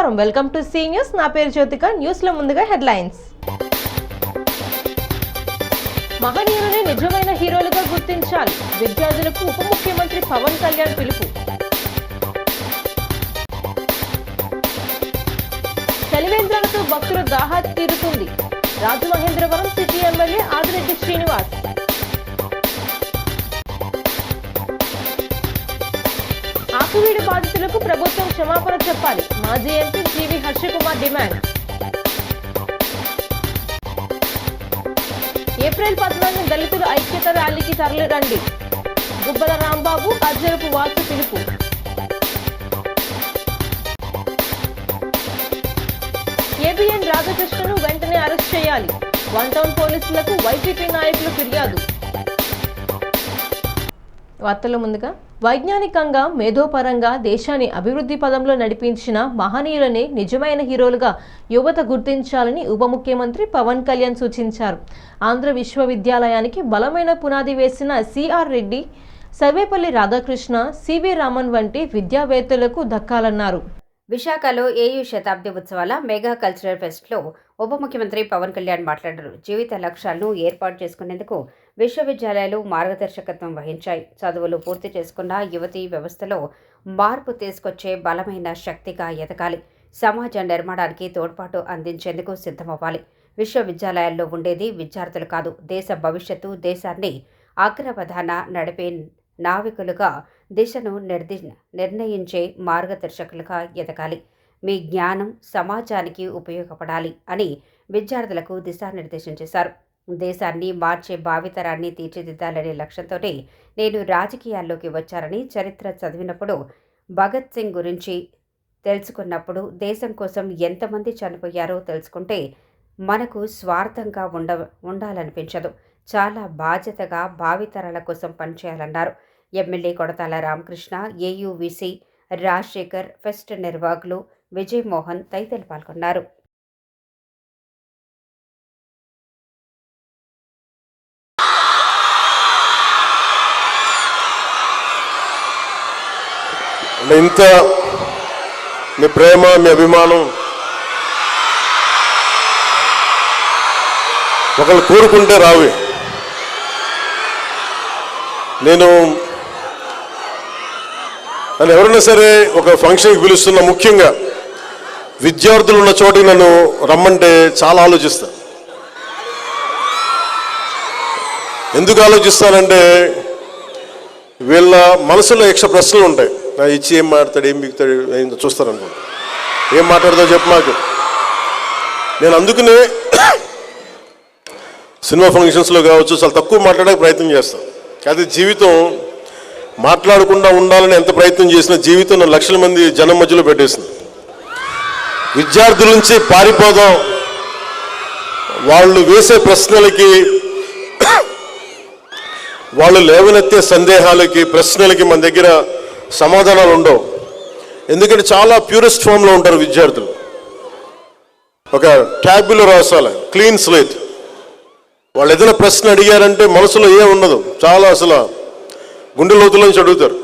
నమస్కారం, welcome to C news. నా పేరు జ్యోతిక. న్యూస్లో ముందుగా హెడ్లైన్స్. మహనీయులని నిజమైన హీరోలుగా గుర్తించాలి, విద్యార్థులకు ఉప ముఖ్యమంత్రి పవన్ కళ్యాణ్ పిలుపు. చలివేంద్రాలతో భక్తుల దాహం తీరుతుంది, రాజమహేంద్రవరం సిటీ ఎమ్మెల్యే ఆదిరెడ్డి శ్రీనివాస్. ఆకువీడి బాధితులకు ప్రభుత్వం క్షమాపణ చెప్పాలి, మాజీ ఎంపీ జీవి హర్షకుమార్ డిమాండ్. ఏప్రిల్ 14 దళితుల ఐక్యత ర్యాలీకి తరలిరండి, గుబ్బల రాంబాబు అజ్జరపు వాసు పిలుపు. ఏబిఎన్ రాధాకృష్ణను వెంటనే అరెస్ట్ చేయాలి, వన్ టౌన్ పోలీసులకు వైసీపీ నాయకులు ఫిర్యాదు. వార్తల్లో ముందుగా, వైజ్ఞానికంగా మేధోపరంగా దేశాన్ని అభివృద్ధి పదంలో నడిపించిన మహనీయులనే నిజమైన హీరోలుగా యువత గుర్తించాలని ఉప ముఖ్యమంత్రి పవన్ కళ్యాణ్ సూచించారు. ఆంధ్ర విశ్వవిద్యాలయానికి బలమైన పునాది వేసిన సిఆర్ రెడ్డి, సర్వేపల్లి రాధాకృష్ణ, సివి రామన్ వంటి విద్యావేత్తలకు దక్కాలన్నారు. విశాఖలో ఏయూ శతాబ్ది ఉత్సవాల మెగా కల్చరల్ ఫెస్ట్లో ఉప ముఖ్యమంత్రి పవన్ కళ్యాణ్ మాట్లాడారు. జీవిత లక్ష్యాలను ఏర్పాటు చేసుకునేందుకు విశ్వవిద్యాలయాలు మార్గదర్శకత్వం వహించాయి. చదువులు పూర్తి చేసుకున్న యువతీ వ్యవస్థలో మార్పు తీసుకొచ్చే బలమైన శక్తిగా ఎదగాలి, సమాజ నిర్మాణానికి తోడ్పాటు అందించేందుకు సిద్ధమవ్వాలి. విశ్వవిద్యాలయాల్లో ఉండేది విద్యార్థులు కాదు, దేశ భవిష్యత్తు, దేశాన్ని అగ్రపథాన నడిపే నావికులుగా, దిశను నిర్ణయించే మార్గదర్శకులుగా ఎదగాలి. మీ జ్ఞానం సమాజానికి ఉపయోగపడాలి అని విద్యార్థులకు దిశానిర్దేశం చేశారు. దేశాన్ని మార్చే భావితరాన్ని తీర్చిదిద్దాలనే లక్ష్యంతోనే నేను రాజకీయాల్లోకి వచ్చారని, చరిత్ర చదివినప్పుడు, భగత్ సింగ్ గురించి తెలుసుకున్నప్పుడు, దేశం కోసం ఎంతమంది చనిపోయారో తెలుసుకుంటే మనకు స్వార్థంగా ఉండాలనిపించదు, చాలా బాధ్యతగా భావితరాల కోసం పనిచేయాలన్నారు. ఎమ్మెల్యే కొడతాల రామకృష్ణ, ఏయూవిసి రాజశేఖర్, ఫెస్ట్ నిర్వాహకులు విజయ్ మోహన్ తదితరులు పాల్గొన్నారు. ఇంత మీ ప్రేమ, మీ అభిమానం ఒకళ్ళు కోరుకుంటే రావి. నన్ను ఎవరైనా సరే ఒక ఫంక్షన్కి పిలుస్తున్నా, ముఖ్యంగా విద్యార్థులు ఉన్న చోటికి నన్ను రమ్మంటే చాలా ఆలోచిస్తా. ఎందుకు ఆలోచిస్తానంటే వీళ్ళ మనసులో యక్ష ప్రశ్నలు ఉంటాయి. ఇచ్చి ఏం మాట్లాడతాడు, ఏం బిగుతాడు చూస్తారనుకో, ఏం మాట్లాడతావు చెప్పు మాకు. నేను అందుకనే సినిమా ఫంక్షన్స్లో కావచ్చు చాలా తక్కువ మాట్లాడడానికి ప్రయత్నం చేస్తాను. కానీ జీవితం మాట్లాడకుండా ఉండాలని ఎంత ప్రయత్నం చేసినా జీవితం నన్ను లక్షల మంది జనం మధ్యలో పెట్టేసింది. విద్యార్థుల నుంచి పారిపోదాం, వాళ్ళు వేసే ప్రశ్నలకి, వాళ్ళు లేవనెత్తే సందేహాలకి, ప్రశ్నలకి మన దగ్గర సమాధానాలు ఉండవు. ఎందుకంటే చాలా ప్యూరెస్ట్ ఫామ్లో ఉంటారు విద్యార్థులు. ఒక ట్యాబ్లో రాసాలి, క్లీన్ స్లేట్. వాళ్ళు ఏదైనా ప్రశ్న అడిగారంటే మనసులో ఏం ఉండదు, చాలా అసలు గుండె లోతులోంచి అడుగుతారు.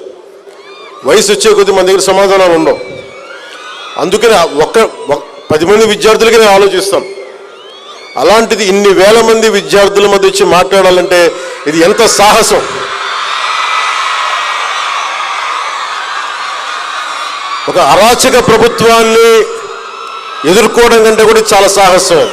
వయసు వచ్చే కొద్దీ మన దగ్గర సమాధానాలు ఉండవు. అందుకని 10 మంది విద్యార్థులకి నేను ఆలోచిస్తాం. అలాంటిది ఇన్ని వేల మంది విద్యార్థుల మధ్య వచ్చి మాట్లాడాలంటే ఇది ఎంత సాహసం. ఒక అరాచక ప్రభుత్వాన్ని ఎదుర్కోవడం కంటే కూడా చాలా సాహసం.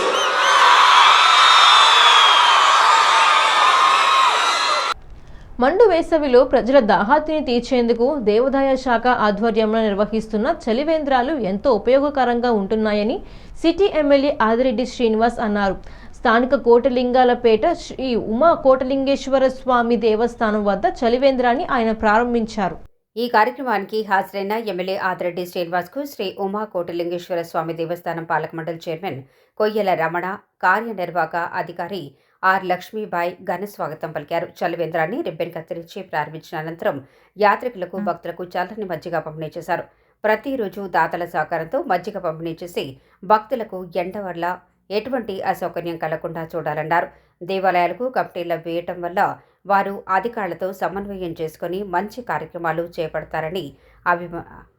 మండు వేసవిలో ప్రజల దాహార్తిని తీర్చేందుకు దేవాదాయ శాఖ ఆధ్వర్యంలో నిర్వహిస్తున్న చలివేంద్రాలు ఎంతో ఉపయోగకరంగా ఉంటున్నాయని సిటీ ఎమ్మెల్యే ఆదిరెడ్డి శ్రీనివాస్ అన్నారు. స్థానిక కోటలింగాలపేట శ్రీ ఉమా కోటలింగేశ్వర స్వామి దేవస్థానం వద్ద చలివేంద్రాన్ని ఆయన ప్రారంభించారు. ఈ కార్యక్రమానికి హాజరైన ఎమ్మెల్యే ఆదిరెడ్డి శ్రీనివాస్కు శ్రీ ఉమా కోటలింగేశ్వర స్వామి దేవస్థానం పాలక మండలి చైర్మన్ కొయ్యల రమణ, కార్యనిర్వాహక అధికారి ఆర్ లక్ష్మీబాయి ఘన స్వాగతం పలికారు. చలివేంద్రాన్ని రిబ్బన్ కత్తిరించి ప్రారంభించిన అనంతరం యాత్రికులకు, భక్తులకు చల్లని మజ్జిగ పంపిణీ చేశారు. ప్రతిరోజు దాతల సహకారంతో మజ్జిగ పంపిణీ చేసి భక్తులకు ఎండ వల్ల ఎటువంటి అసౌకర్యం కలగకుండా చూడాలన్నారు. దేవాలయాలకు కమిటీలు వేయటం వల్ల వారు అధికారులతో సమన్వయం చేసుకుని మంచి కార్యక్రమాలు చేపడతారని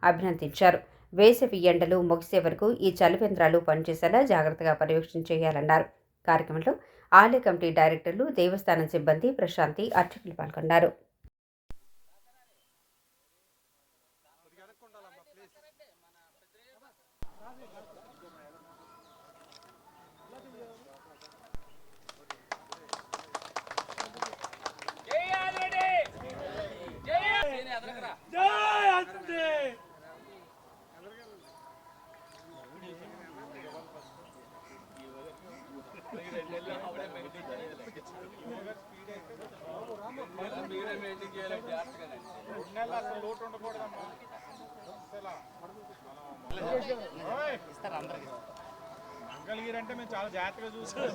అభినందించారు. వేసవి ఎండలు ముగిసే వరకు ఈ చలివేంద్రాలు పనిచేసేలా జాగ్రత్తగా పర్యవేక్షణ చేయాలన్నారు. కార్యక్రమంలో ఆలయ కమిటీ డైరెక్టర్లు, దేవస్థానం సిబ్బంది, ప్రశాంతి, అర్చకులు పాల్గొన్నారు. మంగళగిరి అంటే మేము చాలా జాగ్రత్తగా చూసుకోవాలి.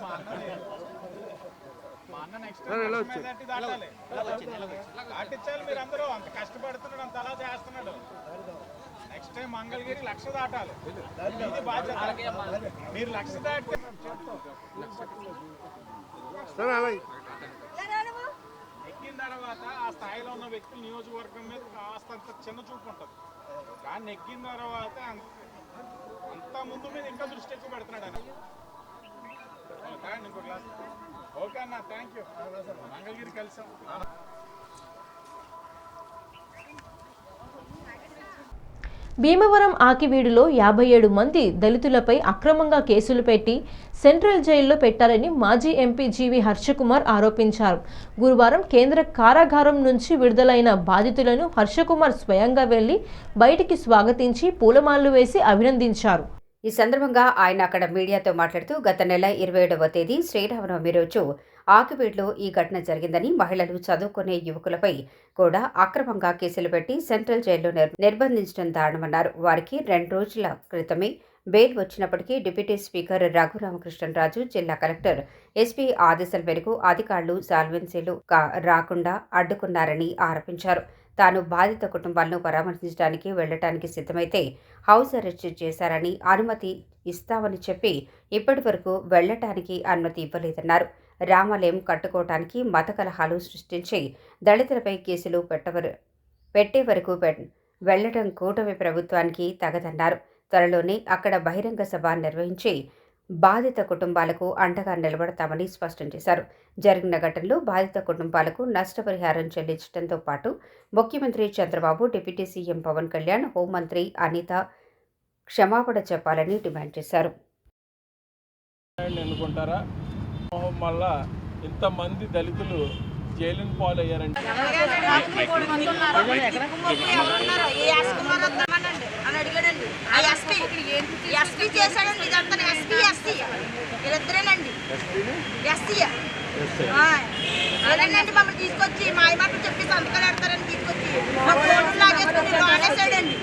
మా అన్న నెక్స్ట్ దాటించాలి. మీరు అందరూ అంత కష్టపడుతున్నాడు, అంత అలా చేస్తున్నాడు. నెక్స్ట్ టైం మంగళగిరి 1,00,000 దాటాలి. ఇది బాధ్యత. మీరు 1,00,000 దాటితే ఎక్కిన తర్వాత ఆ స్థాయిలో ఉన్న వ్యక్తులు నియోజకవర్గం మీద కాస్త అంత చిన్న చూపు ఉంటుంది. కానీ ఎక్కిన తర్వాత అంత ముందు మీద ఇంకా దృష్టి ఎక్కువ పెడుతున్నాడు అన్న. ఇంకో క్లాస్. ఓకే అన్న, థ్యాంక్ యూ. మంగళగిరి కలిసాం. భీమవరం ఆకివీడులో 57 మంది దళితులపై అక్రమంగా కేసులు పెట్టి సెంట్రల్ జైల్లో పెట్టారని మాజీ ఎంపీ జీవి హర్షకుమార్ ఆరోపించారు. గురువారం కేంద్ర కారాగారం నుంచి విడుదలైన బాధితులను హర్షకుమార్ స్వయంగా వెళ్లి బయటికి స్వాగతించి పూలమాలలు వేసి అభినందించారు. ఈ సందర్భంగా ఆయన అక్కడ మీడియాతో మాట్లాడుతూ గత నెల 27వ తేదీ శ్రీరామనవమి రోజు ఆకివీడులో ఈ ఘటన జరిగిందని, మహిళలు, చదువుకునే యువకులపై కూడా అక్రమంగా కేసులు పెట్టి సెంట్రల్ జైల్లో నిర్బంధించడం దారుణమన్నారు. వారికి 2 రోజుల క్రితమే బెయిల్ వచ్చినప్పటికీ డిప్యూటీ స్పీకర్ రఘురామకృష్ణరాజు, జిల్లా కలెక్టర్, ఎస్పీ ఆదేశాల మేరకు అధికారులు సాల్వెన్సీలు రాకుండా అడ్డుకున్నారని ఆరోపించారు. తాను బాధిత కుటుంబాలను పరామర్శించడానికి వెళ్లడానికి సిద్ధమైతే హౌస్ అరెస్ట్ చేశారని, అనుమతి ఇస్తామని చెప్పి ఇప్పటి వరకు వెళ్లటానికి అనుమతి ఇవ్వలేదన్నారు. రామాలయం కట్టుకోవటానికి మత కలహాలు సృష్టించి దళితులపై కేసులు పెట్టే వరకు వెళ్లడం కూటమి ప్రభుత్వానికి తగదన్నారు. త్వరలోనే అక్కడ బహిరంగ సభ నిర్వహించి బాధిత కుటుంబాలకు అండగా నిలబడతామని స్పష్టం చేశారు. జరిగిన ఘటనలో బాధిత కుటుంబాలకు నష్టపరిహారం చెల్లించడంతో పాటు ముఖ్యమంత్రి చంద్రబాబు, డిప్యూటీ సీఎం పవన్ కళ్యాణ్, హోంమంత్రి అనిత క్షమాపణ చెప్పాలని డిమాండ్ చేశారు. మళ్ళా ఇంతమంది దళితులు జైలును పాలయ్యారంటే మమ్మల్ని తీసుకొచ్చి మా మాటలు చెప్పి సంతకాలు పెడతారని తీసుకొచ్చి లాగేసుకుని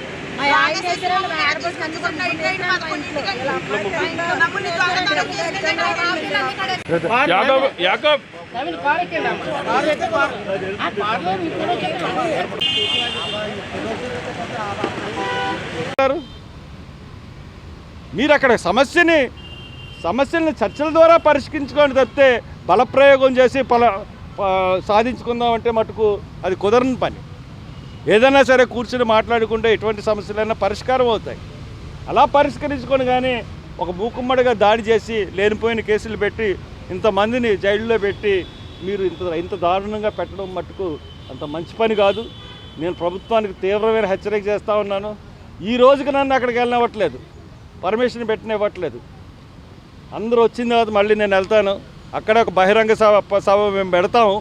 మీరు అక్కడ సమస్యలను చర్చల ద్వారా పరిష్కరించుకొని తప్పితే బలప్రయోగం చేసి సాధించుకుందామంటే మటుకు అది కుదరని పని. ఏదైనా సరే కూర్చొని మాట్లాడుకుంటే ఎటువంటి సమస్యలైనా పరిష్కారం అవుతాయి. అలా పరిష్కరించుకొని కానీ ఒక మూకుమ్మడిగా దాడి చేసి లేనిపోయిన కేసులు పెట్టి ఇంతమందిని జైల్లో పెట్టి మీరు ఇంత దారుణంగా పెట్టడం మటుకు అంత మంచి పని కాదు. నేను ప్రభుత్వానికి తీవ్రమైన హెచ్చరిక చేస్తూ ఉన్నాను. ఈ రోజుకి నన్ను అక్కడికి వెళ్ళనివ్వట్లేదు, పర్మిషన్ పెట్టనివ్వట్లేదు. అందరూ వచ్చిన తర్వాత మళ్ళీ నేను వెళ్తాను. అక్కడ ఒక బహిరంగ సభ మేము పెడతాము.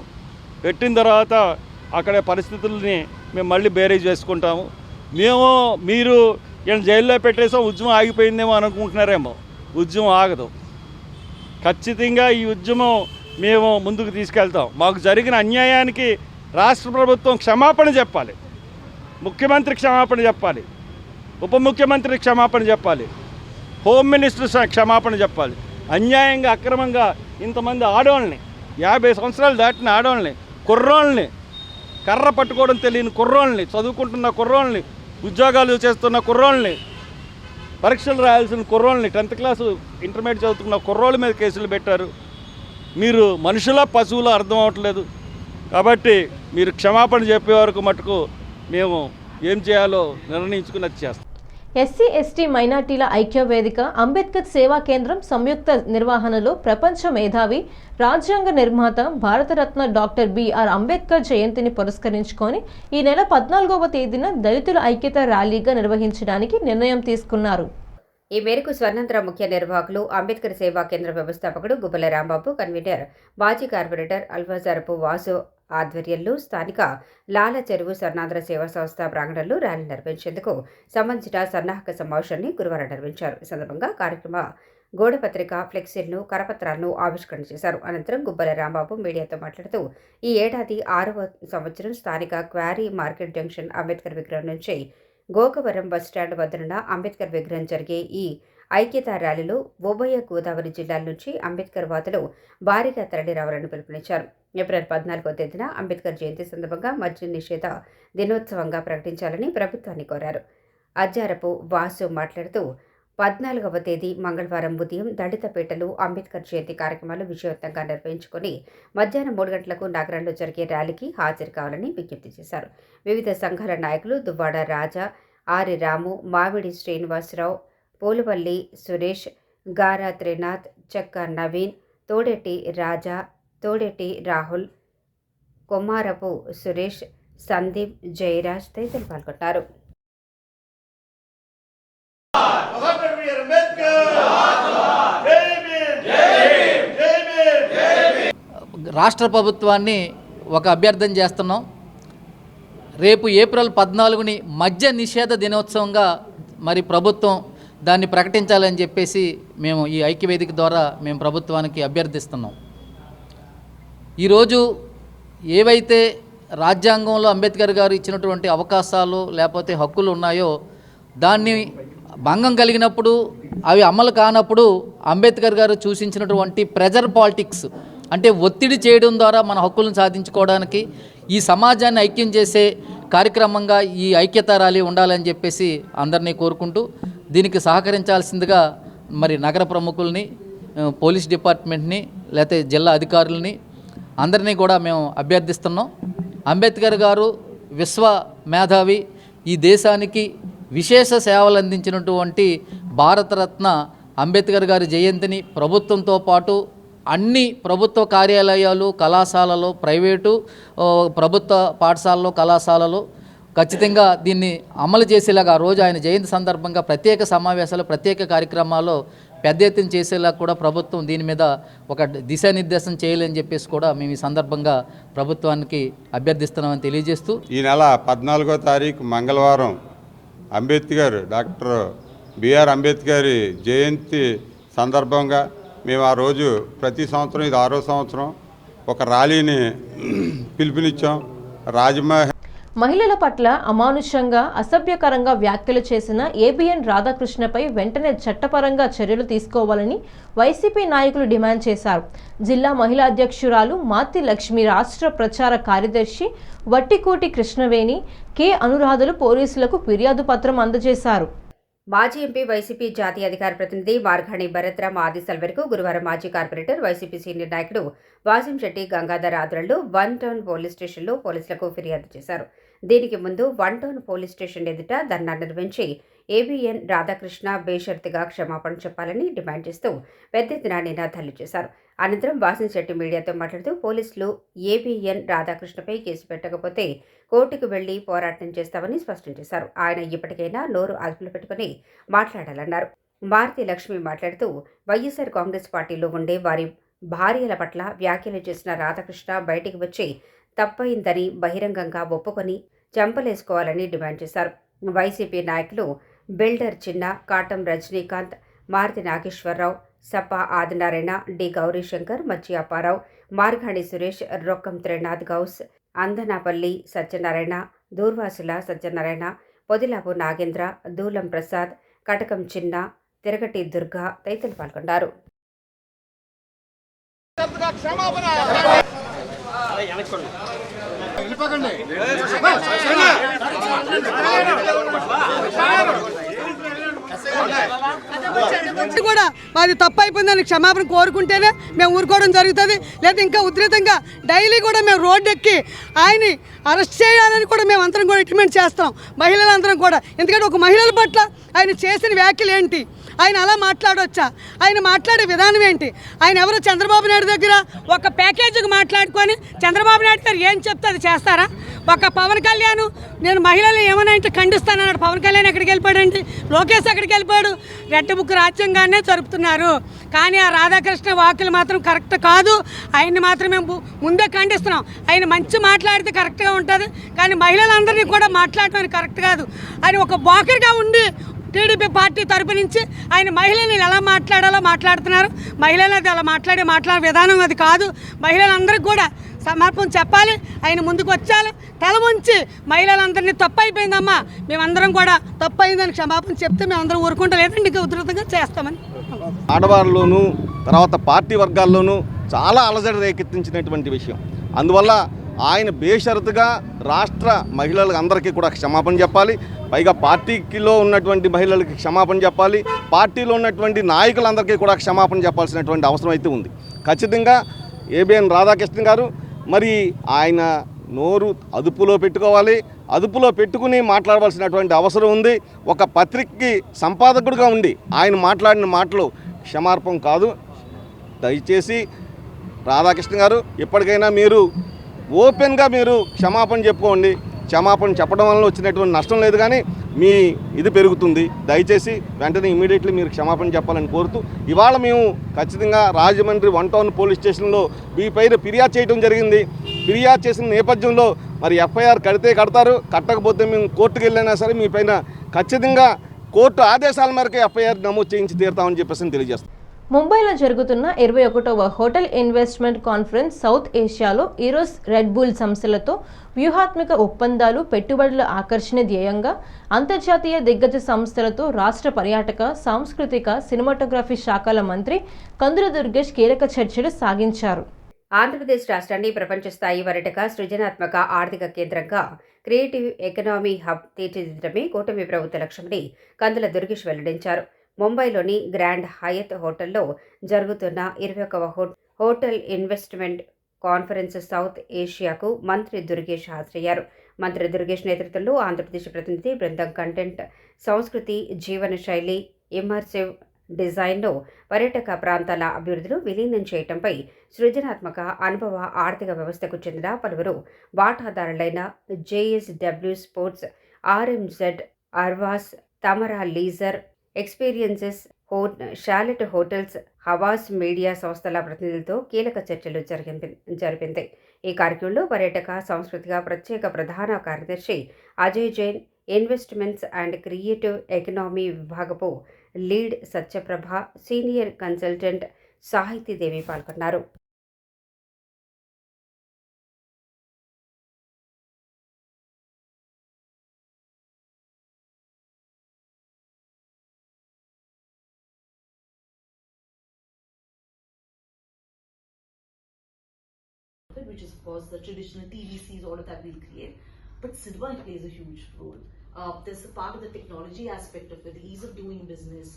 పెట్టిన తర్వాత అక్కడ పరిస్థితుల్ని మేము మళ్ళీ బేరేజ్ చేసుకుంటాము. మీరు జైల్లో పెట్టేసాం, ఉద్యమం ఆగిపోయిందేమో అనుకుంటున్నారేమో. ఉద్యమం ఆగదు. ఖచ్చితంగా ఈ ఉద్యమం మేము ముందుకు తీసుకెళ్తాం. మాకు జరిగిన అన్యాయానికి రాష్ట్ర ప్రభుత్వం క్షమాపణ చెప్పాలి, ముఖ్యమంత్రి క్షమాపణ చెప్పాలి, ఉప ముఖ్యమంత్రి క్షమాపణ చెప్పాలి, హోమ్ మినిస్టర్ క్షమాపణ చెప్పాలి. అన్యాయంగా అక్రమంగా ఇంతమంది ఆడవాళ్ళని, 50 సంవత్సరాలు దాటిన ఆడవాళ్ళని, కుర్రోళ్ళని, కర్ర పట్టుకోవడం తెలియని కుర్రోళ్ళని, చదువుకుంటున్న కుర్రోళ్ళని, ఉద్యోగాలు చేస్తున్న కుర్రోళ్ళని, పరీక్షలు రాయాల్సిన కుర్రోళ్ళని, 10th క్లాసు ఇంటర్మీడియట్ చదువుతున్న కుర్రోళ్ళ మీద కేసులు పెట్టారు. మీరు మనుషుల పశువులు అర్థం అవ్వట్లేదు. కాబట్టి మీరు క్షమాపణ చెప్పే వరకు మటుకు మేము ఏం చేయాలో నిర్ణయించుకుని చేస్తాం. ఎస్సీ ఎస్టీ మైనార్టీల ఐక్య వేదిక అంబేద్కర్ సేవా కేంద్రం సంయుక్త నిర్వహణలో ప్రపంచ మేధావి రాజ్యాంగ నిర్మాత భారతరత్న డాక్టర్ బిఆర్ అంబేద్కర్ జయంతిని పురస్కరించుకొని ఈ నెల 14వ తేదీన దళితుల ఐక్యత ర్యాలీగా నిర్వహించడానికి నిర్ణయం తీసుకున్నారు. ఈ మేరకు స్వర్ణంధ్ర ముఖ్య నిర్వాహకులు అంబేద్కర్ సేవా కేంద్ర వ్యవస్థాపకుడు గుబ్బల రాంబాబు, కన్వీనర్ మాజీ కార్పొరేటర్ అల్ఫాజరపు వాసు ఆధ్వర్యంలో స్థానిక లాల చెరువు స్వర్ణాంధ్ర సేవా సంస్థ ప్రాంగణంలో ర్యాలీ నిర్వహించేందుకు సంబంధించిన సన్నాహక సమావేశాన్ని గురువారం నిర్వహించారు. ఈ సందర్భంగా కార్యక్రమ గోడపత్రిక, ఫ్లెక్సీలను, కరపత్రాలను ఆవిష్కరణ చేశారు. అనంతరం గుబ్బల రాంబాబు మీడియాతో మాట్లాడుతూ ఈ ఏడాది 6వ సంవత్సరం స్థానిక క్వారీ మార్కెట్ జంక్షన్ అంబేద్కర్ విగ్రహం నుంచి గోకవరం బస్టాండ్ వద్దనున్న అంబేద్కర్ విగ్రహం జరిగే ఈ ఐక్యతా ర్యాలీలో ఉభయ గోదావరి జిల్లాల నుంచి అంబేద్కర్ వాదులు భారీగా తరలి రావాలని పిలుపునిచ్చారు. ఏప్రిల్ 14వ తేదీన అంబేద్కర్ జయంతి సందర్భంగా మద్య నిషేధ దినోత్సవంగా ప్రకటించాలని ప్రభుత్వాన్ని కోరారు. అజ్జారపు వాసు మాట్లాడుతూ 14వ తేదీ మంగళవారం ఉదయం దళితపేటలో అంబేద్కర్ జయంతి కార్యక్రమాలు విజయవంతంగా నిర్వహించుకొని మధ్యాహ్నం 3 గంటలకు నగరంలో జరిగే ర్యాలీకి హాజరు కావాలని విజ్ఞప్తి చేశారు. వివిధ సంఘాల నాయకులు దువ్వాడ రాజా, ఆరి రాము, మామిడి శ్రీనివాసరావు, పూలవల్లి సురేష్, గారా త్రినాథ్, చెక్క నవీన్, తోడెట్టి రాజా, తోడెట్టి రాహుల్, కొమ్మారపు సురేష్, సందీప్, జయరాజ్ తదితరులు పాల్గొన్నారు. రాష్ట్ర ప్రభుత్వాన్ని ఒక అభ్యర్థన చేస్తున్నాం. రేపు ఏప్రిల్ 14ని మద్య నిషేధ దినోత్సవంగా మరి ప్రభుత్వం దాన్ని ప్రకటించాలని చెప్పేసి మేము ఈ ఐక్యవేదిక ద్వారా మేము ప్రభుత్వానికి అభ్యర్థిస్తున్నాం. ఈరోజు ఏవైతే రాజ్యాంగంలో అంబేద్కర్ గారు ఇచ్చినటువంటి అవకాశాలు లేకపోతే హక్కులు ఉన్నాయో దాన్ని భంగం కలిగినప్పుడు అవి అమలు కానప్పుడు అంబేద్కర్ గారు సూచించినటువంటి ప్రెజర్ పాలిటిక్స్ అంటే ఒత్తిడి చేయడం ద్వారా మన హక్కులను సాధించుకోవడానికి ఈ సమాజాన్ని ఐక్యం చేసే కార్యక్రమంగా ఈ ఐక్యతా ర్యాలీ ఉండాలని చెప్పేసి అందరినీ కోరుకుంటూ దీనికి సహకరించాల్సిందిగా మరి నగర ప్రముఖుల్ని, పోలీస్ డిపార్ట్మెంట్ని, లేకపోతే జిల్లా అధికారులని అందరినీ కూడా మేము అభ్యర్థిస్తున్నాం. అంబేద్కర్ గారు విశ్వ మేధావి, ఈ దేశానికి విశేష సేవలు అందించినటువంటి భారతరత్న అంబేద్కర్ గారి జయంతిని ప్రభుత్వంతో పాటు అన్ని ప్రభుత్వ కార్యాలయాలు, కళాశాలలో, ప్రైవేటు ప్రభుత్వ పాఠశాలలో, కళాశాలలో ఖచ్చితంగా దీన్ని అమలు చేసేలాగా రోజు ఆయన జయంతి సందర్భంగా ప్రత్యేక సమావేశాలు, ప్రత్యేక కార్యక్రమాలు పెద్ద ఎత్తున చేసేలాగా కూడా ప్రభుత్వం దీని మీద ఒక దిశానిర్దేశం చేయాలని చెప్పేసి కూడా మేము ఈ సందర్భంగా ప్రభుత్వానికి అభ్యర్థిస్తున్నామని తెలియజేస్తూ ఈ నెల 14వ తారీఖు మంగళవారం అంబేద్కర్ డాక్టర్ బిఆర్ అంబేద్కర్ జయంతి సందర్భంగా మేము ఆ రోజు ప్రతి సంవత్సరం, ఇది 6వ సంవత్సరం, ఒక ర్యాలీని పిలుపునిచ్చాం. మహిళల పట్ల అమానుషంగా, అసభ్యకరంగా వ్యాఖ్యలు చేసిన ఏబిఎన్ రాధాకృష్ణపై వెంటనే చట్టపరంగా చర్యలు తీసుకోవాలని వైసీపీ నాయకులు డిమాండ్ చేశారు. జిల్లా మహిళా అధ్యక్షురాలు మాతి లక్ష్మి, రాష్ట్ర ప్రచార కార్యదర్శి వట్టికోటి కృష్ణవేణి, కె అనురాధలు పోలీసులకు ఫిర్యాదు పత్రం అందజేశారు. మాజీ ఎంపీ, వైసీపీ జాతీయ అధికార ప్రతినిధి మార్గాణి భరత్రామ్ ఆదేశాల మేరకు గురువారం మాజీ కార్పొరేటర్, వైసీపీ సీనియర్ నాయకుడు వాసింశెట్టి గంగాధర్ ఆధ్వర్యంలో 1 టౌన్ పోలీస్ స్టేషన్లో పోలీసులకు ఫిర్యాదు చేశారు. దీనికి ముందు 1 టౌన్ పోలీస్ స్టేషన్ ఎదుట ధర్నా నిర్వహించి ఏబిఎన్ రాధాకృష్ణ బేషరతుగా క్షమాపణ చెప్పాలని డిమాండ్ చేస్తూ పెద్ద ఎత్తున నినాదాలు చేశారు. అనంతరం వాసింశెట్టి మీడియాతో మాట్లాడుతూ పోలీసులు ఏబిఎన్ రాధాకృష్ణపై కేసు పెట్టకపోతే కోర్టుకు వెళ్లి పోరాటం చేస్తామని స్పష్టం చేశారు. ఆయన ఇప్పటికైనా నోరు అదుపులో పెట్టుకుని మాట్లాడాలన్నారు. మారుతి లక్ష్మి మాట్లాడుతూ వైఎస్ఆర్ కాంగ్రెస్ పార్టీలో ఉండే వారి భార్యల పట్ల వ్యాఖ్యలు చేసిన రాధాకృష్ణ బయటికి వచ్చి తప్పయిందని బహిరంగంగా ఒప్పుకొని చెంపలేసుకోవాలని డిమాండ్ చేశారు. వైసీపీ నాయకులు బిల్డర్ చిన్న, కాటం రజనీకాంత్, మారుతి నాగేశ్వరరావు, సపా ఆదినారాయణ, డి గౌరీశంకర్, మచ్చి అప్పారావు, మార్గాణి సురేష్, రొక్కం త్రినాథ్ గౌస్, అందనాపల్లి సత్యనారాయణ, దూర్వాసుల సత్యనారాయణ, పొదిలాపు నాగేంద్ర, దూలం ప్రసాద్, కటకం చిన్న, తిరగటి దుర్గా తదితరులు పాల్గొన్నారు. కూడా మాది తప్పు అయిపోయిందని క్షమాపణ కోరుకుంటేనే మేము ఊరుకోవడం జరుగుతుంది. లేదా ఇంకా ఉధృతంగా డైలీ కూడా మేము రోడ్డు ఎక్కి ఆయన్ని అరెస్ట్ చేయాలని కూడా మేము అందరం కూడా డిమాండ్ చేస్తాం, మహిళలందరం కూడా. ఎందుకంటే ఒక మహిళల పట్ల ఆయన చేసిన వ్యాఖ్యలు ఏంటి, ఆయన అలా మాట్లాడవచ్చా, ఆయన మాట్లాడే విధానం ఏంటి, ఆయన ఎవరు చంద్రబాబు నాయుడు దగ్గర ఒక ప్యాకేజీకి మాట్లాడుకొని చంద్రబాబు నాయుడు గారు ఏం చెప్తే అది చేస్తారా? ఒక పవన్ కళ్యాణ్ నేను మహిళల్ని ఏమైనా అంటే ఖండిస్తానన్నాడు. పవన్ కళ్యాణ్ ఎక్కడికి వెళ్ళిపోయాడండి, లోకేష్ ఎక్కడికి వెళ్ళిపోయాడు? రెడ్ బుక్ రాజ్యాంగాన్నే జరుపుతున్నారు. కానీ ఆ రాధాకృష్ణ వాక్కులు మాత్రం కరెక్ట్ కాదు. ఆయన్ని మాత్రం మేము ముందే ఖండిస్తున్నాం. ఆయన మంచి మాట్లాడితే కరెక్ట్గా ఉంటుంది, కానీ మహిళలందరినీ కూడా మాట్లాడటం కరెక్ట్ కాదు. ఆయన ఒక బాకర్గా ఉండి టీడీపీ పార్టీ తరపు నుంచి ఆయన మహిళల్ని ఎలా మాట్లాడాలో మాట్లాడుతున్నారు. మహిళలు అది అలా మాట్లాడే విధానం అది కాదు. మహిళలందరికీ కూడా సమర్పణ చెప్పాలి, ఆయన ముందుకు వచ్చాలి, తల ఉంచి మహిళలందరినీ తప్పు అయిపోయిందమ్మా, మేమందరం కూడా తప్పు అయిందని క్షమాపణ చెప్తే మేమందరం ఊరుకుంటా, లేదంటే ఇంకా ఉధృతంగా చేస్తామని. ఆడవారిలోనూ తర్వాత పార్టీ వర్గాల్లోనూ చాలా అలజడి రేకెత్తించినటువంటి విషయం. అందువల్ల ఆయన బేషరతుగా రాష్ట్ర మహిళలకు అందరికీ కూడా క్షమాపణ చెప్పాలి. పైగా పార్టీలో ఉన్నటువంటి మహిళలకి క్షమాపణ చెప్పాలి, పార్టీలో ఉన్నటువంటి నాయకులందరికీ కూడా క్షమాపణ చెప్పాల్సినటువంటి అవసరం అయితే ఉంది. ఖచ్చితంగా ఏబిఎన్ రాధాకృష్ణ గారు మరి ఆయన నోరు అదుపులో పెట్టుకోవాలి, అదుపులో పెట్టుకుని మాట్లాడవలసినటువంటి అవసరం ఉంది. ఒక పత్రికకి సంపాదకుడిగా ఉండి ఆయన మాట్లాడిన మాటలు క్షమార్పణ కాదు. దయచేసి రాధాకృష్ణ గారు ఇప్పటికైనా మీరు ఓపెన్గా మీరు క్షమాపణ చెప్పుకోండి. క్షమాపణ చెప్పడం వల్ల వచ్చినటువంటి నష్టం లేదు, కానీ మీ ఇది పెరుగుతుంది. దయచేసి వెంటనే ఇమీడియట్లీ మీరు క్షమాపణ చెప్పాలని కోరుతూ, ఇవాళ మేము ఖచ్చితంగా రాజమండ్రి 1 టౌన్ పోలీస్ స్టేషన్లో మీ పైన ఫిర్యాదు చేయడం జరిగింది. ఫిర్యాదు చేసిన నేపథ్యంలో మరి ఎఫ్ఐఆర్ కడితే కడతారు, కట్టకపోతే మేము కోర్టుకు వెళ్ళినా సరే మీ పైన ఖచ్చితంగా కోర్టు ఆదేశాల మేరకు ఎఫ్ఐఆర్ నమోదు చేయించి తీరుతామని చెప్పేసి తెలియజేస్తాం. ముంబైలో జరుగుతున్న 21వ హోటల్ ఇన్వెస్ట్మెంట్ కాన్ఫరెన్స్ సౌత్ ఏషియాలో ఈరోస్ రెడ్ బుల్ సంస్థలతో వ్యూహాత్మక ఒప్పందాలు, పెట్టుబడుల ఆకర్షణ ధ్యేయంగా అంతర్జాతీయ దిగ్గజ సంస్థలతో రాష్ట్ర పర్యాటక, సాంస్కృతిక, సినిమాటోగ్రఫీ శాఖల మంత్రి కందుల దుర్గేష్ కీలక చర్చలు సాగించారు. ఆంధ్రప్రదేశ్ రాష్ట్రాన్ని ప్రపంచ స్థాయి పర్యాటక, సృజనాత్మక ఆర్థిక కేంద్రంగా క్రియేటివ్ ఎకనామీ హబ్ తీర్చిదిద్దడమే కూటమి ప్రభుత్వ లక్ష్యమని కందుల దుర్గేష్ వెల్లడించారు. ముంబైలోని గ్రాండ్ హయత్ హోటల్లో జరుగుతున్న 21వ హోటల్ ఇన్వెస్ట్మెంట్ కాన్ఫరెన్స్ సౌత్ ఏషియాకు మంత్రి దుర్గేష్ హాజరయ్యారు. మంత్రి దుర్గేష్ నేతృత్వంలో ఆంధ్రప్రదేశ్ ప్రతినిధి బృందం కంటెంట్, సంస్కృతి, జీవన శైలి, ఇమ్మర్సివ్ డిజైన్ను పర్యాటక ప్రాంతాల అభివృద్ధిలో విలీనం చేయడంపై సృజనాత్మక అనుభవ ఆర్థిక వ్యవస్థకు చెందిన పలువురు వాటాదారులైన జేఎస్డబ్ల్యూ స్పోర్ట్స్, ఆర్ఎంజెడ్, అర్వాస్, Tamara leisure experiences, Chalet hotels, Havas media సంస్థల ప్రతినిధులతో కీలక చర్చలు జరిపింది. ఈ కార్యక్రమంలో పర్యాటక, సాంస్కృతిక ప్రత్యేక ప్రధాన కార్యదర్శి Ajay Jain, investments and creative economy విభాగపు lead Satyaprabha, senior consultant Sahithidevi పాల్గొన్నారు. which is of course the traditional TVCs, all of that we'll create. But cinema plays a huge role. There's a part of the technology aspect of it, the ease of doing business.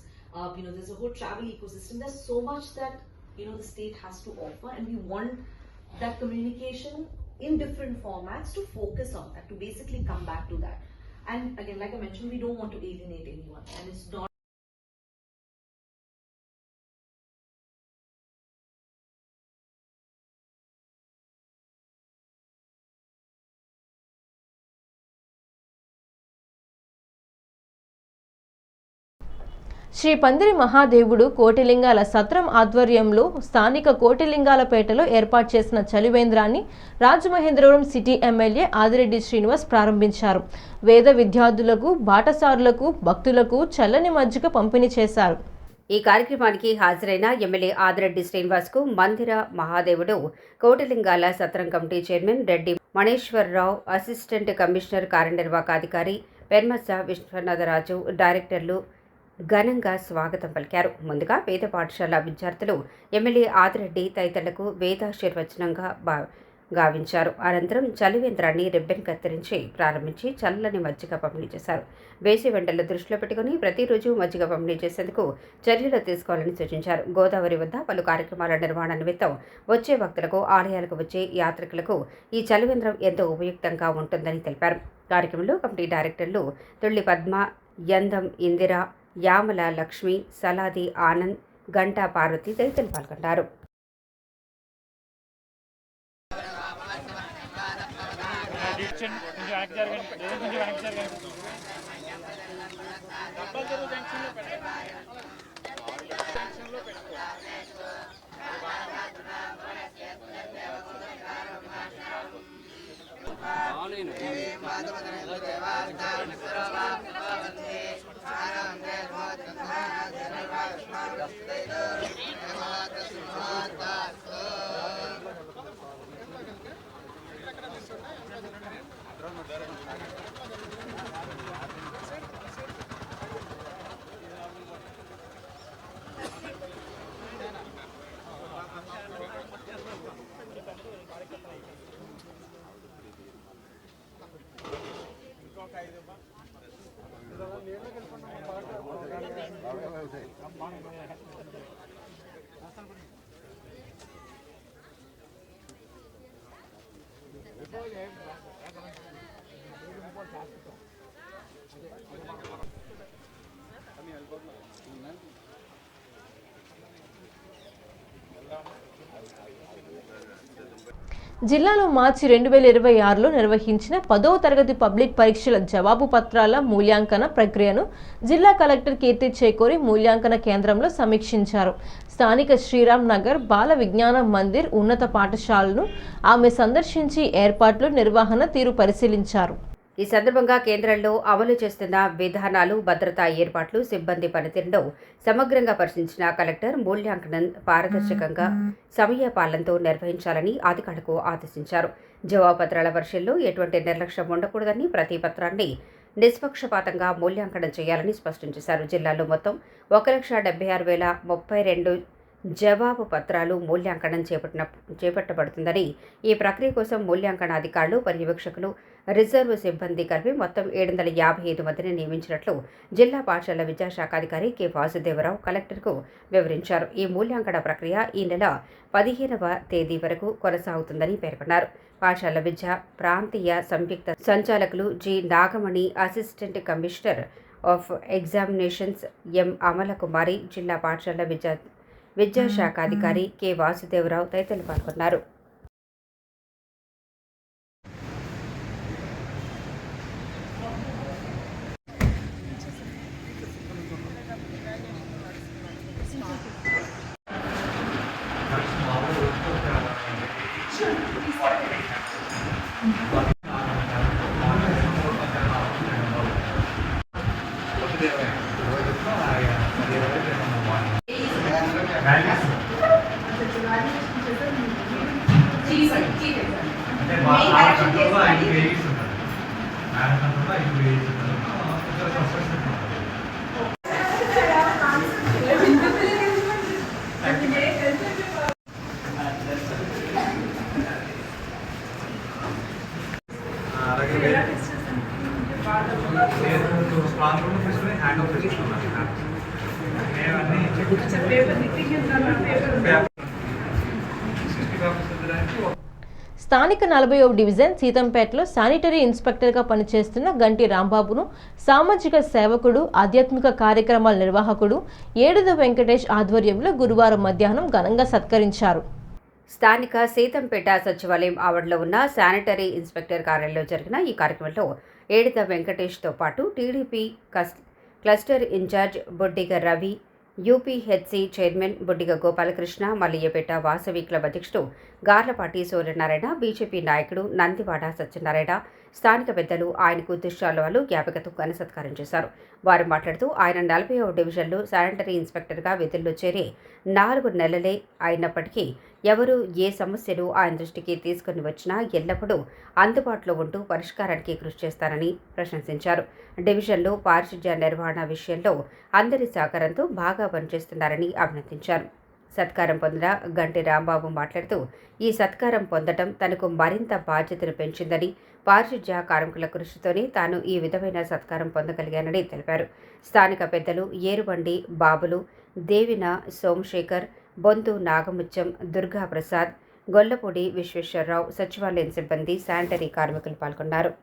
There's a whole travel ecosystem. There's so much that the state has to offer, and we want that communication in different formats to focus on that, to basically come back to that. And again, like I mentioned, we don't want to alienate anyone, and it's not. Shri పందిరి మహాదేవుడు కోటిలింగాల సత్రం ఆధ్వర్యంలో స్థానిక కోటిలింగాలపేటలో ఏర్పాటు చేసిన చలివేంద్రాన్ని Rajamahendravaram city MLA Adireddy Srinivas ప్రారంభించారు. వేద విద్యార్థులకు, బాటసారులకు, భక్తులకు చల్లని మజ్జిగ పంపిణీ చేశారు. ఈ కార్యక్రమానికి హాజరైన ఎమ్మెల్యే ఆదిరెడ్డి శ్రీనివాస్కు మందిర మహాదేవుడు కోటిలింగాల సత్రం committee chairman Reddy Maneswararao, assistant commissioner కార్యనిర్వాహకాధికారి పెర్మస విశ్వనాథరాజు, డైరెక్టర్లు ఘనంగా స్వాగతం పలికారు. ముందుగా వేద పాఠశాల విద్యార్థులు ఎమ్మెల్యే ఆదిరెడ్డి తదితరులకు వేదాశీర్వచనంగా గావించారు. అనంతరం చలివేంద్రాన్ని రిబ్బన్ కత్తిరించి ప్రారంభించి చల్లని మజ్జిగ పంపిణీ చేశారు. వేసవి వెంటలను దృష్టిలో పెట్టుకుని ప్రతిరోజు మజ్జిగ పంపిణీ చేసేందుకు చర్యలు తీసుకోవాలని సూచించారు. గోదావరి వద్ద పలు కార్యక్రమాల నిర్వహణ నిమిత్తం వచ్చే భక్తులకు, ఆలయాలకు వచ్చే యాత్రికులకు ఈ చలివేంద్రం ఎంతో ఉపయుక్తంగా ఉంటుందని తెలిపారు. కార్యక్రమంలో కమిటీ డైరెక్టర్లు తుళ్లి పద్మ, యందం ఇందిర, యామల లక్ష్మి, సలాది ఆనంద్, గంటా పార్వతి తదితరులు పాల్గొన్నారు. జిల్లాలో మార్చి 2026లో నిర్వహించిన 10వ తరగతి పబ్లిక్ పరీక్షల జవాబు పత్రాల మూల్యాంకన ప్రక్రియను జిల్లా కలెక్టర్ కీర్తి చేకూరి మూల్యాంకన కేంద్రంలో సమీక్షించారు. స్థానిక శ్రీరామ్ నగర్ బాల విజ్ఞాన మందిర్ ఉన్నత పాఠశాలను ఆమె సందర్శించి ఏర్పాట్లు, నిర్వహణ తీరు పరిశీలించారు. ఈ సందర్భంగా కేంద్రంలో అమలు చేస్తున్న విధానాలు, భద్రతా ఏర్పాట్లు, సిబ్బంది పనితీరును సమగ్రంగా పరిశీలించిన కలెక్టర్ మూల్యాంకనం పారదర్శకంగా సమయపాలనతో నిర్వహించాలని అధికారులకు ఆదేశించారు. జవాబుపత్రాల పరిశీలనలో ఎటువంటి నిర్లక్ష్యం ఉండకూడదని, ప్రతి పత్రాన్ని నిష్పక్షపాతంగా మూల్యాంకనం చేయాలని స్పష్టం చేశారు. జిల్లాలో మొత్తం 1,76,032 జవాబు పత్రాలు మూల్యాంకనం చేపట్టబడుతుందని, ఈ ప్రక్రియ కోసం మూల్యాంకన అధికారులు, పర్యవేక్షకులు, రిజర్వ్ సిబ్బంది కలిపి మొత్తం 755 మందిని నియమించినట్లు జిల్లా పాఠశాల విద్యాశాఖ అధికారి కె వాసుదేవరావు కలెక్టర్కు వివరించారు. ఈ మూల్యాంకన ప్రక్రియ ఈ నెల 15వ తేదీ వరకు కొనసాగుతుందని పేర్కొన్నారు. పాఠశాల విద్య ప్రాంతీయ సంయుక్త సంచాలకులు G Nagamani, assistant commissioner of examinations M Amalakumari, జిల్లా పాఠశాల విద్యాశాఖ అధికారి కె వాసుదేవరావు తదితరులు పాల్గొన్నారు. స్థానిక 40వ డివిజన్ సీతంపేటలో శానిటరీ ఇన్స్పెక్టర్గా పనిచేస్తున్న గంటి రాంబాబును సామాజిక సేవకుడు, ఆధ్యాత్మిక కార్యక్రమాల నిర్వాహకుడు ఏడుద వెంకటేష్ ఆధ్వర్యంలో గురువారం మధ్యాహ్నం ఘనంగా సత్కరించారు. స్థానిక సీతంపేట సచివాలయం ఆవరణలో ఉన్న శానిటరీ ఇన్స్పెక్టర్ కార్యాలయంలో జరిగిన ఈ కార్యక్రమంలో ఏడుద వెంకటేష్తో పాటు TDP cluster incharge Boddiga Ravi, UPHC chairman Boddiga Gopalakrishna, Malliyapeta Vasavi club అధ్యక్షుడు గార్లపాటి సూర్యనారాయణ, బీజేపీ నాయకుడు నందివాడ సత్యనారాయణ, స్థానిక పెద్దలు ఆయనకు దుశ్శాలువాలు జ్ఞాపికతో ఘన సత్కారం చేశారు. వారు మాట్లాడుతూ ఆయన 40వ డివిజన్లో శానిటరీ ఇన్స్పెక్టర్గా విధుల్లో చేరి 4 నెలలే అయినప్పటికీ ఎవరు ఏ సమస్యలు ఆయన దృష్టికి తీసుకుని వచ్చినా ఎల్లప్పుడూ అందుబాటులో ఉంటూ పరిష్కారానికి కృషి చేస్తారని ప్రశంసించారు. డివిజన్లో పారిశుధ్య నిర్వహణ విషయంలో అందరి సహకారంతో బాగా పనిచేస్తున్నారని అభినందించారు. సత్కారం పొందిన గంటి రాంబాబు మాట్లాడుతూ ఈ సత్కారం పొందడం తనకు మరింత బాధ్యతను పెంచిందని, పారిశుధ్య కార్మికుల కృషితోనే తాను ఈ విధమైన సత్కారం పొందగలిగానని తెలిపారు. స్థానిక పెద్దలు ఏరుబండి బాబులు, దేవిన సోమశేఖర్, బొంతు నాగముత్యం, దుర్గా ప్రసాద్, గొల్లపూడి విశ్వేశ్వరరావు, సచివాలయం సిబ్బంది, శానిటరీ కార్మికులు పాల్గొన్నారు.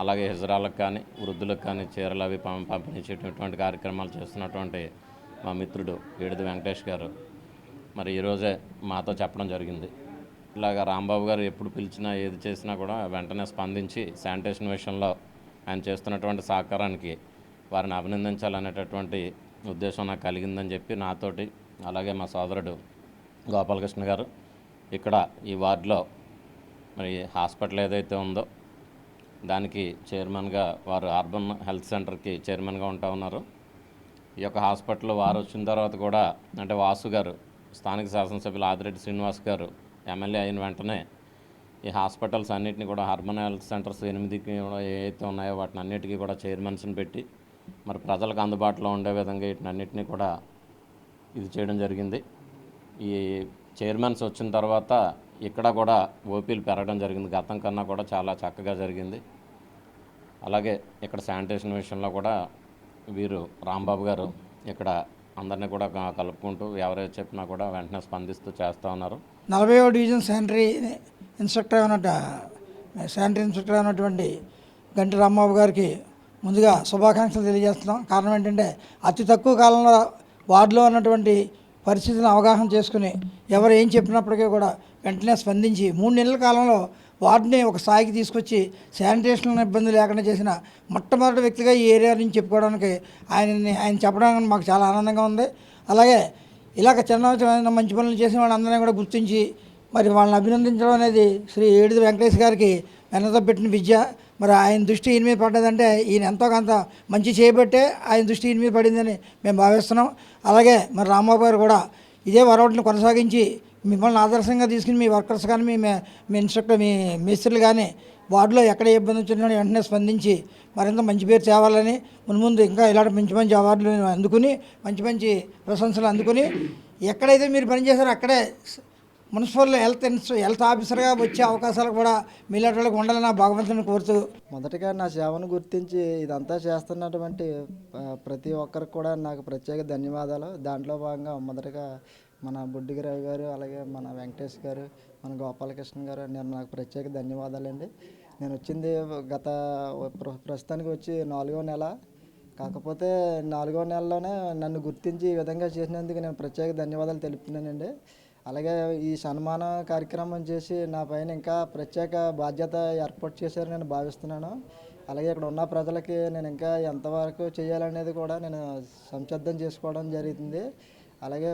అలాగే హిజరాలకు కానీ వృద్ధులకు కానీ చీరలు అవి పంపిణీ చేయటువంటి కార్యక్రమాలు చేస్తున్నటువంటి మా మిత్రుడు ఏడిది వెంకటేష్ గారు మరి ఈరోజే మాతో చెప్పడం జరిగింది. ఇలాగ రాంబాబు గారు ఎప్పుడు పిలిచినా ఏది చేసినా కూడా వెంటనే స్పందించి శానిటేషన్ విషయంలో ఆయన చేస్తున్నటువంటి సహకారానికి వారిని అభినందించాలనేటటువంటి ఉద్దేశం నాకు కలిగిందని చెప్పి నాతోటి, అలాగే మా సోదరుడు గోపాలకృష్ణ గారు ఇక్కడ ఈ వార్డులో మరి హాస్పిటల్ ఏదైతే ఉందో దానికి చైర్మన్గా వారు అర్బన్ హెల్త్ సెంటర్కి చైర్మన్గా ఉంటా ఉన్నారు. ఈ యొక్క హాస్పిటల్ వారు వచ్చిన తర్వాత కూడా అంటే వాసు గారు, స్థానిక శాసనసభ్యులు ఆదిరెడ్డి శ్రీనివాస్ గారు ఎమ్మెల్యే అయిన వెంటనే ఈ హాస్పిటల్స్ అన్నింటినీ కూడా అర్బన్ హెల్త్ సెంటర్స్ 8కి ఏవైతే ఉన్నాయో వాటిని అన్నిటికీ కూడా చైర్మన్స్ని పెట్టి మరి ప్రజలకు అందుబాటులో ఉండే విధంగా వీటినన్నింటినీ కూడా ఇది చేయడం జరిగింది. ఈ చైర్మన్స్ వచ్చిన తర్వాత ఇక్కడ కూడా ఓపీలు పెరగడం జరిగింది. గతం కన్నా కూడా చాలా చక్కగా జరిగింది. అలాగే ఇక్కడ శానిటేషన్ విషయంలో కూడా వీరు రాంబాబు గారు ఇక్కడ అందరినీ కూడా కలుపుకుంటూ ఎవరైతే చెప్పినా కూడా వెంటనే స్పందిస్తూ చేస్తూ ఉన్నారు. 40వ డివిజన్ శానిటరీ ఇన్స్పెక్టర్ అయినటువంటి గంటి రాంబాబు గారికి ముందుగా శుభాకాంక్షలు తెలియజేస్తున్నాం. కారణం ఏంటంటే అతి తక్కువ కాలంలో వార్డులో ఉన్నటువంటి పరిస్థితులను అవగాహన చేసుకుని ఎవరు ఏం చెప్పినప్పటికీ కూడా వెంటనే స్పందించి 3 నెలల కాలంలో వార్డుని ఒక స్థాయికి తీసుకొచ్చి శానిటేషన్ ఇబ్బంది లేకుండా చేసిన మొట్టమొదటి వ్యక్తిగా ఈ ఏరియా నుంచి చెప్పుకోవడానికి ఆయన చెప్పడానికి మాకు చాలా ఆనందంగా ఉంది. అలాగే ఇలాగ చిన్న మంచి పనులు చేసిన వాళ్ళందరినీ కూడా గుర్తించి మరి వాళ్ళని అభినందించడం అనేది శ్రీ ఏడిది వెంకటేష్ గారికి వెనక పెట్టిన విద్య. మరి ఆయన దృష్టి ఈయన మీద పడ్డదంటే ఈయన ఎంతో కొంత మంచి చేయబట్టే ఆయన దృష్టి ఈయన మీద పడిందని మేము భావిస్తున్నాం. అలాగే మరి రాంబాబు గారు కూడా ఇదే వరవటిని కొనసాగించి మిమ్మల్ని ఆదర్శంగా తీసుకుని మీ వర్కర్స్ కానీ మీ ఇన్స్ట్రక్టర్ మీ మేస్త్రులు కానీ వార్డులో ఎక్కడ ఇబ్బంది వచ్చినా వెంటనే స్పందించి మరింత మంచి పేరు తేవాలని ముందు ఇంకా ఇలాంటి మంచి అవార్డులు అందుకుని మంచి ప్రశంసలు అందుకుని ఎక్కడైతే మీరు పనిచేశారో అక్కడే మున్సిపల్ హెల్త్ ఆఫీసర్గా వచ్చే అవకాశాలు కూడా మీలాంటి వాళ్ళకి ఉండాలని నా భగవంతుని కోరుతూ మొదటగా నా సేవను గుర్తించి ఇదంతా చేస్తున్నటువంటి ప్రతి ఒక్కరికి కూడా నాకు ప్రత్యేక ధన్యవాదాలు. దాంట్లో భాగంగా మొదటగా మన బుడ్డిగిరావు గారు, అలాగే మన వెంకటేష్ గారు, మన గోపాలకృష్ణ గారు, నాకు ప్రత్యేక ధన్యవాదాలండి. నేను వచ్చింది ప్రస్తుతానికి వచ్చి 4వ నెల. కాకపోతే 4వ నెలలోనే నన్ను గుర్తించి ఈ విధంగా చేసినందుకు నేను ప్రత్యేక ధన్యవాదాలు తెలుపుతున్నానండి. అలాగే ఈ సన్మాన కార్యక్రమం చేసి నా పైన ఇంకా ప్రత్యేక బాధ్యత ఏర్పాటు చేశారని నేను భావిస్తున్నాను. అలాగే ఇక్కడ ఉన్న ప్రజలకి నేను ఇంకా ఎంతవరకు చేయాలనేది కూడా నేను సంసిద్ధం చేసుకోవడం జరుగుతుంది. అలాగే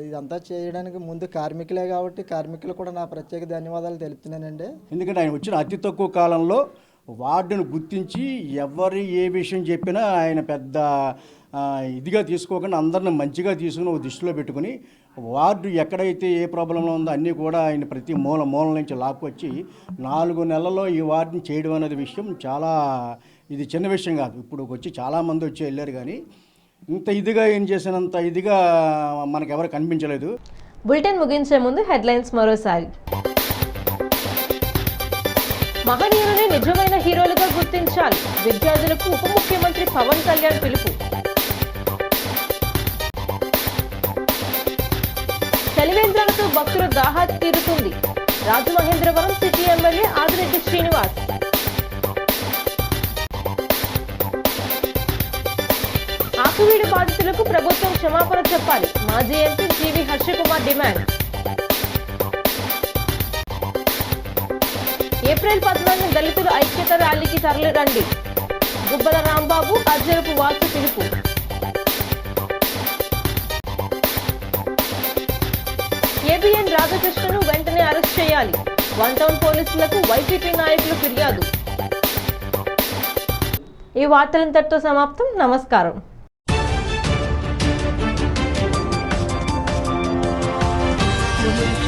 ఇదంతా చేయడానికి ముందు కార్మికులే కాబట్టి కార్మికులు కూడా నా ప్రత్యేక ధన్యవాదాలు తెలుపుతున్నానండి. ఎందుకంటే ఆయన వచ్చిన అతి తక్కువ కాలంలో వార్డును గుర్తించి ఎవరు ఏ విషయం చెప్పినా ఆయన పెద్ద ఇదిగా తీసుకోకుండా అందరిని మంచిగా తీసుకుని ఒక దృష్టిలో పెట్టుకుని వార్డు ఎక్కడైతే ఏ ప్రాబ్లంలో ఉందో అన్నీ కూడా ఆయన ప్రతి మూల నుంచి లాక్కొచ్చి 4 నెలల్లో ఈ వార్డుని చేయడం అనేది విషయం చాలా ఇది చిన్న విషయం కాదు. ఇప్పుడు వచ్చి చాలామంది వచ్చి వెళ్ళారు కానీ ఇంత ఇదిగా ఏం చేసినంత ఇదిగా మనకెవరు కనిపించలేదు. బులెటిన్ ముగించే ముందు హెడ్లైన్స్ మరోసారి. మహనీయులని నిజమైన హీరోలుగా గుర్తించాలి, విద్యార్థులకు ఉప ముఖ్యమంత్రి పవన్ కళ్యాణ్ పిలుపు. చలివేంద్రాలతో భక్తుల దాహం తీరుతుంది, రాజమహేంద్రవరం సిటీ ఎమ్మెల్యే ఆదిరెడ్డి శ్రీనివాస్. ఆకువీడు బాధితులకు ప్రభుత్వం క్షమాపణ చెప్పాలి, మాజీ ఎంపీ జీవి హర్షకుమార్ డిమాండ్. ఏప్రిల్ 14 దళితుల ఐక్యత ర్యాలీకి తరలిరండి, గుబ్బల రాంబాబు, అజ్జరపు వాసు పిలుపు. ఏబిఎన్ రాధాకృష్ణను వెంటనే అరెస్ట్ చేయాలి, 1 టౌన్ పోలీసులకు వైసీపీ నాయకులు ఫిర్యాదు. ఈ వార్తలంతటితో సమాప్తం. నమస్కారం. Thank you.